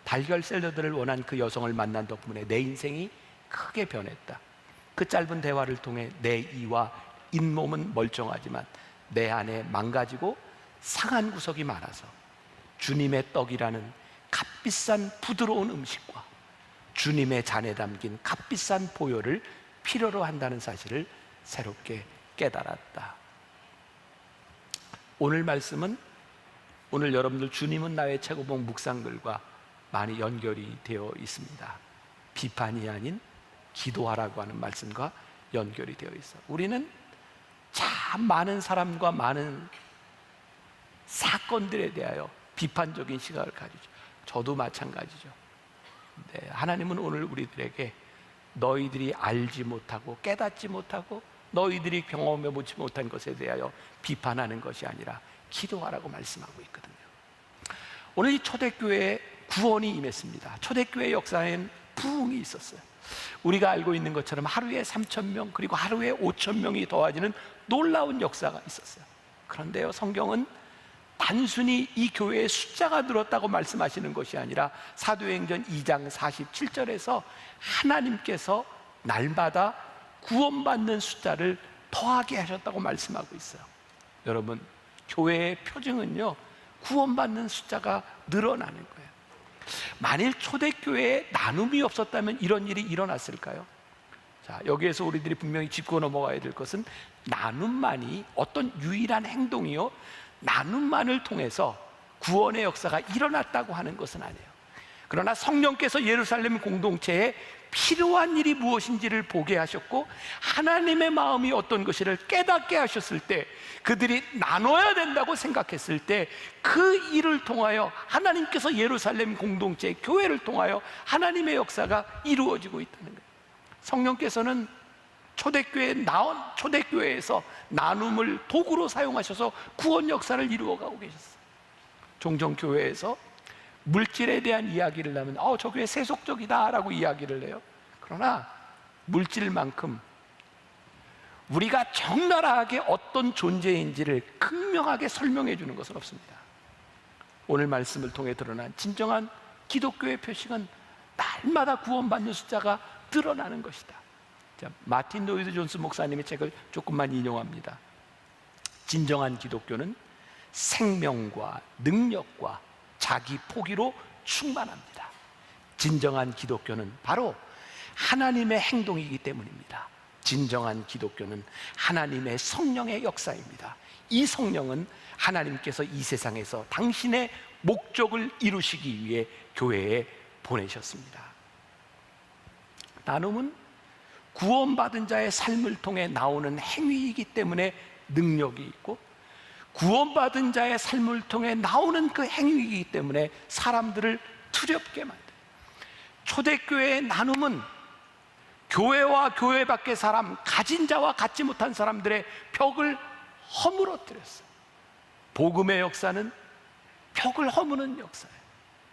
[SPEAKER 4] 달걀 샐러드를 원한 그 여성을 만난 덕분에 내 인생이 크게 변했다. 그 짧은 대화를 통해 내 이와 잇몸은 멀쩡하지만 내 안에 망가지고 상한 구석이 많아서 주님의 떡이라는 값비싼 부드러운 음식과 주님의 잔에 담긴 값비싼 보혈을 필요로 한다는 사실을 새롭게 깨달았다. 오늘 말씀은 오늘 여러분들 주님은 나의 최고봉 묵상들과 많이 연결이 되어 있습니다. 비판이 아닌 기도하라고 하는 말씀과 연결이 되어 있어. 우리는 참 많은 사람과 많은 사건들에 대하여 비판적인 시각을 가지죠. 저도 마찬가지죠. 네, 하나님은 오늘 우리들에게 너희들이 알지 못하고 깨닫지 못하고 너희들이 경험해 보지 못한 것에 대하여 비판하는 것이 아니라 기도하라고 말씀하고 있거든요. 오늘 이 초대교회에 구원이 임했습니다. 초대교회 역사엔 부흥이 있었어요. 우리가 알고 있는 것처럼 하루에 3,000명 그리고 하루에 5,000명이 더해지는 놀라운 역사가 있었어요. 그런데요, 성경은 단순히 이 교회의 숫자가 늘었다고 말씀하시는 것이 아니라 사도행전 2장 47절에서 하나님께서 날마다 구원받는 숫자를 더하게 하셨다고 말씀하고 있어요. 여러분, 교회의 표징은요, 구원받는 숫자가 늘어나는 거예요. 만일 초대교회에 나눔이 없었다면 이런 일이 일어났을까요? 자, 여기에서 우리들이 분명히 짚고 넘어가야 될 것은 나눔만이 어떤 유일한 행동이요, 나눔만을 통해서 구원의 역사가 일어났다고 하는 것은 아니에요. 그러나 성령께서 예루살렘 공동체에 필요한 일이 무엇인지를 보게 하셨고 하나님의 마음이 어떤 것인지를 깨닫게 하셨을 때, 그들이 나눠야 된다고 생각했을 때 그 일을 통하여 하나님께서 예루살렘 공동체 교회를 통하여 하나님의 역사가 이루어지고 있다는 거예요. 성령께서는 초대교회에서 나눔을 도구로 사용하셔서 구원 역사를 이루어가고 계셨어요. 종종 교회에서 물질에 대한 이야기를 하면 저 교회 세속적이다 라고 이야기를 해요. 그러나 물질만큼 우리가 적나라하게 어떤 존재인지를 극명하게 설명해 주는 것은 없습니다. 오늘 말씀을 통해 드러난 진정한 기독교의 표식은 날마다 구원받는 숫자가 늘어나는 것이다. 자, 마틴 로이드 존스 목사님의 책을 조금만 인용합니다. 진정한 기독교는 생명과 능력과 자기 포기로 충만합니다. 진정한 기독교는 바로 하나님의 행동이기 때문입니다. 진정한 기독교는 하나님의 성령의 역사입니다. 이 성령은 하나님께서 이 세상에서 당신의 목적을 이루시기 위해 교회에 보내셨습니다. 나눔은 구원받은 자의 삶을 통해 나오는 행위이기 때문에 능력이 있고, 구원받은 자의 삶을 통해 나오는 그 행위이기 때문에 사람들을 두렵게 만들어요. 초대교회의 나눔은 교회와 교회 밖의 사람, 가진 자와 갖지 못한 사람들의 벽을 허물어뜨렸어요. 복음의 역사는 벽을 허무는 역사예요.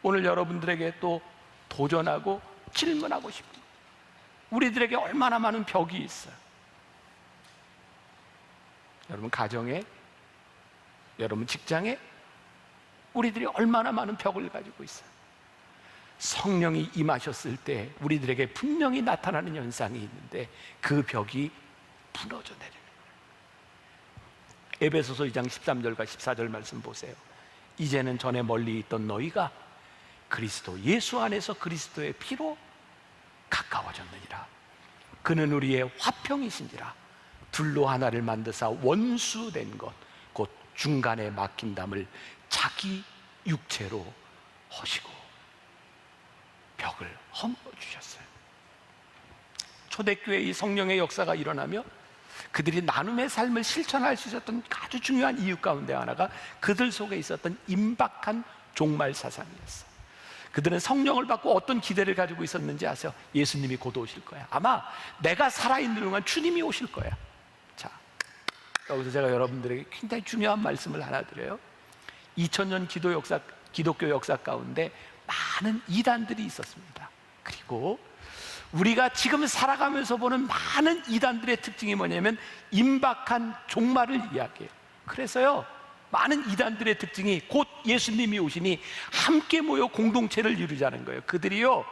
[SPEAKER 4] 오늘 여러분들에게 또 도전하고 질문하고 싶습니다. 우리들에게 얼마나 많은 벽이 있어요? 여러분 가정에, 여러분 직장에 우리들이 얼마나 많은 벽을 가지고 있어요? 성령이 임하셨을 때 우리들에게 분명히 나타나는 현상이 있는데 그 벽이 무너져 내리는 거예요. 에베소서 2장 13절과 14절 말씀 보세요. 이제는 전에 멀리 있던 너희가 그리스도 예수 안에서 그리스도의 피로 가까워졌느니라. 그는 우리의 화평이신지라. 둘로 하나를 만드사 원수된 것 곧 중간에 막힌 담을 자기 육체로 허시고 벽을 허물어 주셨어요. 초대교회의 성령의 역사가 일어나며 그들이 나눔의 삶을 실천할 수 있었던 아주 중요한 이유 가운데 하나가 그들 속에 있었던 임박한 종말 사상이었어요. 그들은 성령을 받고 어떤 기대를 가지고 있었는지 아세요? 예수님이 곧 오실 거야. 아마 내가 살아있는 동안 주님이 오실 거야. 자, 여기서 제가 여러분들에게 굉장히 중요한 말씀을 하나 드려요. 2000년 기독교 역사 가운데 많은 이단들이 있었습니다. 그리고 우리가 지금 살아가면서 보는 많은 이단들의 특징이 뭐냐면 임박한 종말을 이야기해요. 그래서요, 많은 이단들의 특징이 곧 예수님이 오시니 함께 모여 공동체를 이루자는 거예요. 그들이요,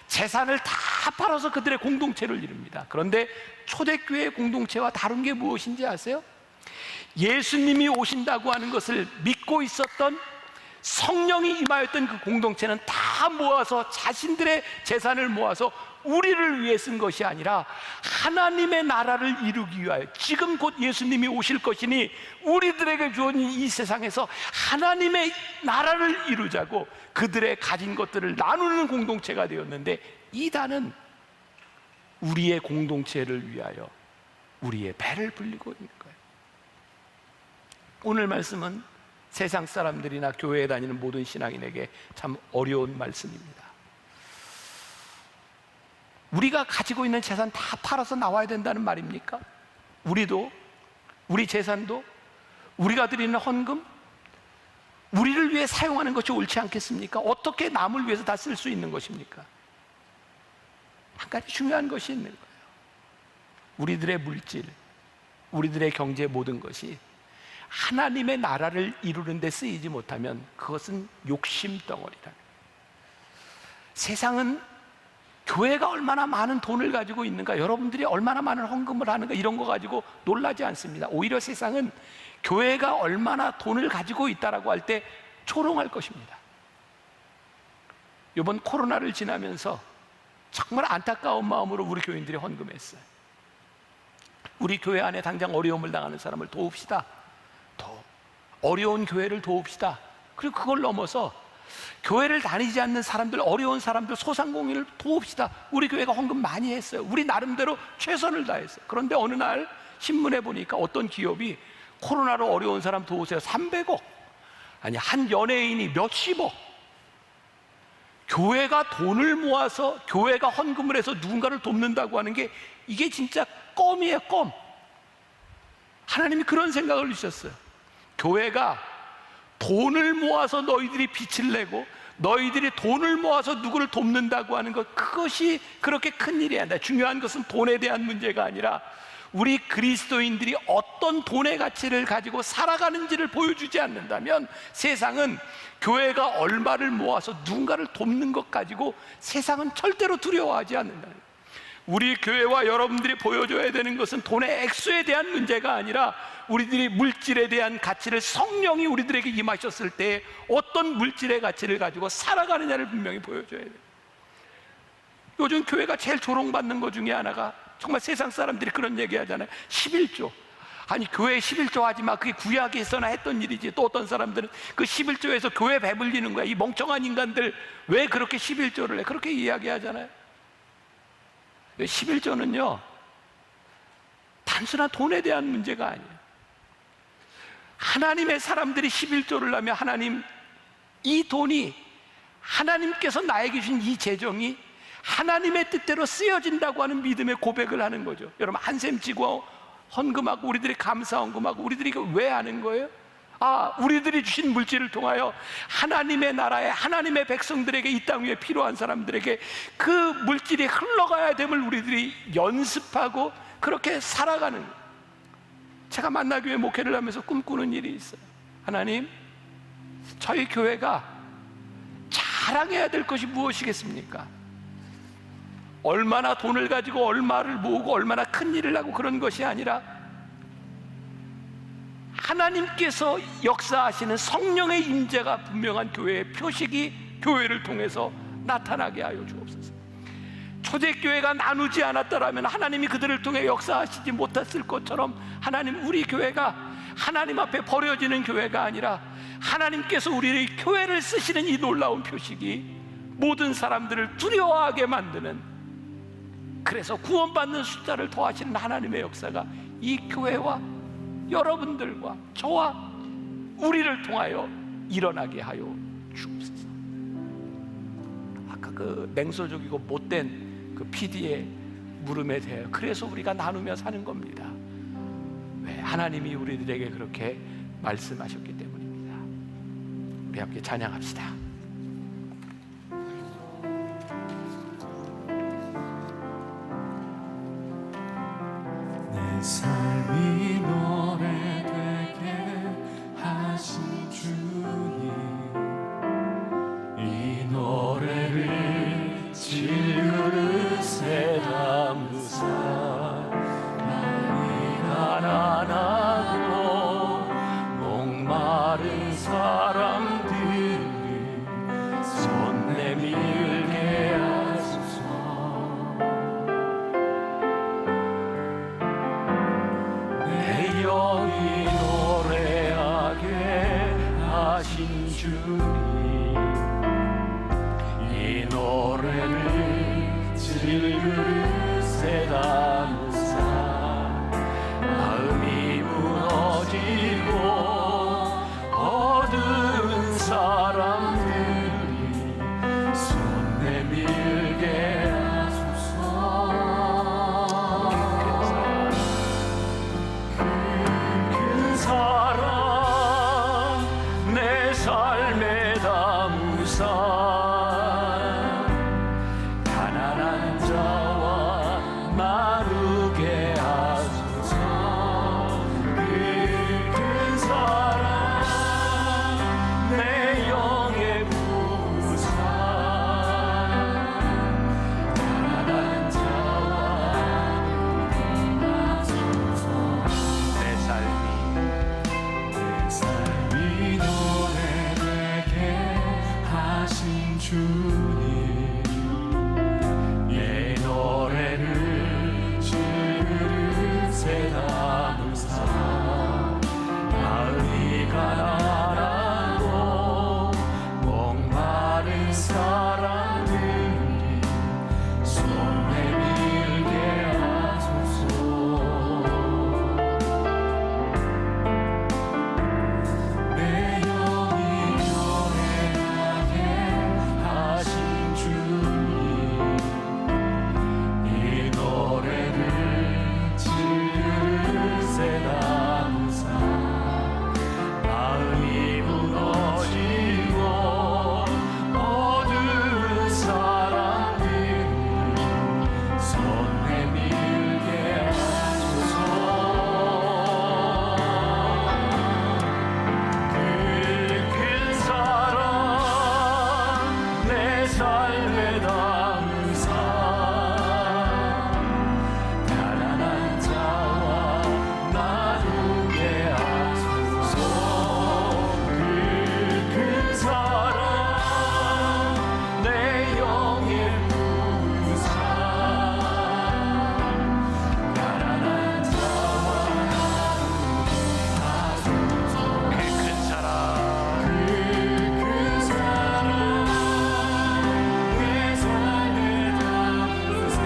[SPEAKER 4] 재산을 다 팔아서 그들의 공동체를 이룹니다. 그런데 초대교회 공동체와 다른 게 무엇인지 아세요? 예수님이 오신다고 하는 것을 믿고 있었던 성령이 임하였던 그 공동체는 다 모아서 자신들의 재산을 모아서 우리를 위해 쓴 것이 아니라 하나님의 나라를 이루기 위하여, 지금 곧 예수님이 오실 것이니 우리들에게 주어진 이 세상에서 하나님의 나라를 이루자고 그들의 가진 것들을 나누는 공동체가 되었는데, 이단은 우리의 공동체를 위하여 우리의 배를 불리고 있는 거예요. 오늘 말씀은 세상 사람들이나 교회에 다니는 모든 신앙인에게 참 어려운 말씀입니다. 우리가 가지고 있는 재산 다 팔아서 나와야 된다는 말입니까? 우리도, 우리 재산도, 우리가 드리는 헌금, 우리를 위해 사용하는 것이 옳지 않겠습니까? 어떻게 남을 위해서 다 쓸 수 있는 것입니까? 한 가지 중요한 것이 있는 거예요. 우리들의 물질, 우리들의 경제 모든 것이 하나님의 나라를 이루는 데 쓰이지 못하면 그것은 욕심 덩어리다. 세상은 교회가 얼마나 많은 돈을 가지고 있는가, 여러분들이 얼마나 많은 헌금을 하는가, 이런 거 가지고 놀라지 않습니다. 오히려 세상은 교회가 얼마나 돈을 가지고 있다라고 할 때 조롱할 것입니다. 이번 코로나를 지나면서 정말 안타까운 마음으로 우리 교인들이 헌금했어요. 우리 교회 안에 당장 어려움을 당하는 사람을 도웁시다. 더 어려운 교회를 도웁시다. 그리고 그걸 넘어서 교회를 다니지 않는 사람들, 어려운 사람들, 소상공인을 도웁시다. 우리 교회가 헌금 많이 했어요. 우리 나름대로 최선을 다했어요. 그런데 어느 날 신문에 보니까 어떤 기업이 코로나로 어려운 사람 도우세요, 300억, 아니 한 연예인이 몇십억. 교회가 돈을 모아서, 교회가 헌금을 해서 누군가를 돕는다고 하는 게 이게 진짜 껌이에요, 껌. 하나님이 그런 생각을 주셨어요. 교회가 돈을 모아서 너희들이 빛을 내고 너희들이 돈을 모아서 누구를 돕는다고 하는 것, 그것이 그렇게 큰 일이 아니다. 중요한 것은 돈에 대한 문제가 아니라 우리 그리스도인들이 어떤 돈의 가치를 가지고 살아가는지를 보여주지 않는다면 세상은 교회가 얼마를 모아서 누군가를 돕는 것 가지고 세상은 절대로 두려워하지 않는다. 우리 교회와 여러분들이 보여줘야 되는 것은 돈의 액수에 대한 문제가 아니라 우리들이 물질에 대한 가치를, 성령이 우리들에게 임하셨을 때 어떤 물질의 가치를 가지고 살아가느냐를 분명히 보여줘야 돼요. 요즘 교회가 제일 조롱받는 것 중에 하나가, 정말 세상 사람들이 그런 얘기 하잖아요. 11조. 아니 교회에 11조 하지 마, 그게 구약에서나 했던 일이지. 또 어떤 사람들은 그 11조에서 교회 배불리는 거야, 이 멍청한 인간들 왜 그렇게 11조를 해, 그렇게 이야기하잖아요. 11조는요 단순한 돈에 대한 문제가 아니에요. 하나님의 사람들이 11조를 하면 하나님, 이 돈이 하나님께서 나에게 주신 이 재정이 하나님의 뜻대로 쓰여진다고 하는 믿음의 고백을 하는 거죠. 여러분, 한샘 지고 헌금하고 우리들이 감사 헌금하고 우리들이 이거 왜 하는 거예요? 아, 우리들이 주신 물질을 통하여 하나님의 나라에, 하나님의 백성들에게, 이 땅 위에 필요한 사람들에게 그 물질이 흘러가야 됨을 우리들이 연습하고 그렇게 살아가는 거예요. 제가 만나교회 목회를 하면서 꿈꾸는 일이 있어요. 하나님, 저희 교회가 자랑해야 될 것이 무엇이겠습니까? 얼마나 돈을 가지고 얼마를 모으고 얼마나 큰 일을 하고 그런 것이 아니라 하나님께서 역사하시는 성령의 임재가 분명한 교회의 표식이 교회를 통해서 나타나게 하여 주옵소서. 초대교회가 나누지 않았더라면 하나님이 그들을 통해 역사하시지 못했을 것처럼, 하나님, 우리 교회가 하나님 앞에 버려지는 교회가 아니라 하나님께서 우리의 교회를 쓰시는 이 놀라운 표식이 모든 사람들을 두려워하게 만드는 그래서 구원받는 숫자를 더하시는 하나님의 역사가 이 교회와 여러분들과 저와 우리를 통하여 일어나게 하여 주옵소서. 아까 그 냉소적이고 못된 그 PD의 물음에 대해 그래서 우리가 나누며 사는 겁니다. 왜? 하나님이 우리들에게 그렇게 말씀하셨기 때문입니다. 우리 함께 찬양합시다.
[SPEAKER 1] 내 삶이 노래되게 하신 주님, 이 노래를 질그릇에 담으사 마음이 가난하고 목마른 사람들을 손 내밀게 하소서. 내 영이 노래하게 하신 주님, 이 노래를 질그릇에 담으사 마음이 무너지고 어두운 사람들이 손 내밀게 하소서. 큰 사랑 내 삶에 담으사 가난한 자와 나누게 하소서. 큰 사랑 내 영의 부사 가난한 자와 나누소서. 내 삶이 노래되게 하신 주님, 내 노래를 질그릇에 담으사 마음이 가난하고 목마른 사람들이 손 내밀게 하소서. 내 영이 노래하게 하신 주님, 이 노래를 질그릇에 담으사 마음이 무너지고 어두운 사람들이 손 내밀게 하소서. 큰 사랑 내 삶에 담으사 가난한 자와 나누게 하소서. 큰 사랑 내 영의 부사 가난한 자와 나누게 하소서. 큰 사랑 큰 사랑 내 삶에 담으사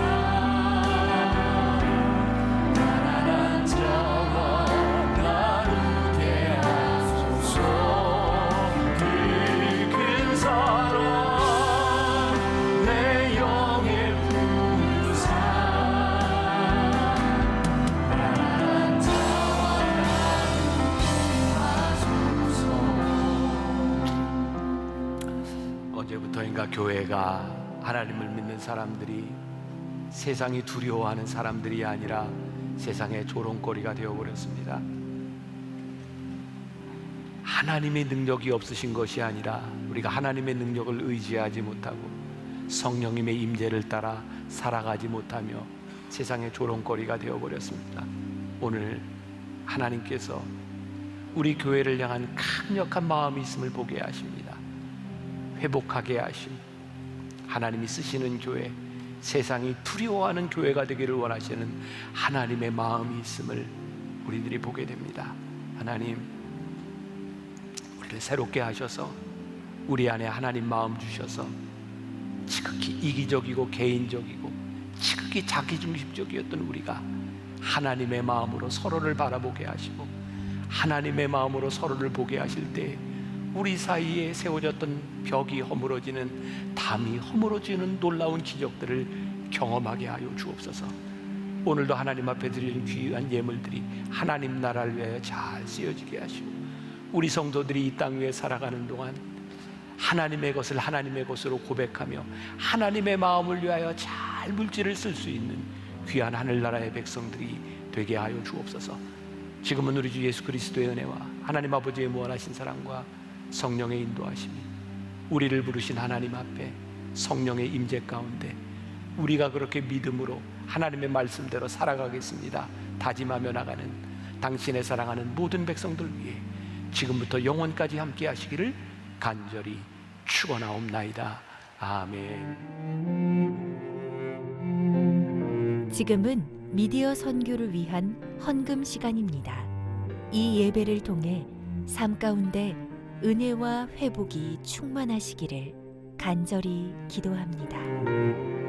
[SPEAKER 1] 가난한 자와 나누게 하소서. 큰 사랑 내 영의 부사 가난한 자와 어제부터인가 교회가 하나님을 믿는 사람들이 세상이 두려워하는 사람들이 아니라 세상의 조롱거리가 되어버렸습니다. 하나님의 능력이 없으신 것이 아니라 우리가 하나님의 능력을 의지하지 못하고 성령님의 임재를 따라 살아가지 못하며 세상의 조롱거리가 되어버렸습니다. 오늘 하나님께서 우리 교회를 향한 강력한 마음이 있음을 보게 하십니다. 회복하게 하심, 하나님이 쓰시는 교회, 세상이 두려워하는 교회가 되기를 원하시는 하나님의 마음이 있음을 우리들이 보게 됩니다. 하나님, 우리를 새롭게 하셔서 우리 안에 하나님 마음 주셔서 지극히 이기적이고 개인적이고
[SPEAKER 4] 지극히 자기중심적이었던 우리가 하나님의 마음으로 서로를 바라보게 하시고 하나님의 마음으로 서로를 보게 하실 때 우리 사이에 세워졌던 벽이 허물어지는, 담이 허물어지는 놀라운 기적들을 경험하게 하여 주옵소서. 오늘도 하나님 앞에 드리는 귀한 예물들이 하나님 나라를 위하여 잘 쓰여지게 하시고 우리 성도들이 이 땅 위에 살아가는 동안 하나님의 것을 하나님의 것으로 고백하며 하나님의 마음을 위하여 잘 물질을 쓸 수 있는 귀한 하늘나라의 백성들이 되게 하여 주옵소서. 지금은 우리 주 예수 그리스도의 은혜와 하나님 아버지의 무한하신 사랑과 성령의 인도하심이 우리를 부르신 하나님 앞에 성령의 임재 가운데 우리가 그렇게 믿음으로 하나님의 말씀대로 살아가겠습니다 다짐하며 나가는 당신의 사랑하는 모든 백성들 위해 지금부터 영원까지 함께 하시기를 간절히 축원하옵나이다. 아멘.
[SPEAKER 5] 지금은 미디어 선교를 위한 헌금 시간입니다. 이 예배를 통해 삶 가운데 은혜와 회복이 충만하시기를 간절히 기도합니다.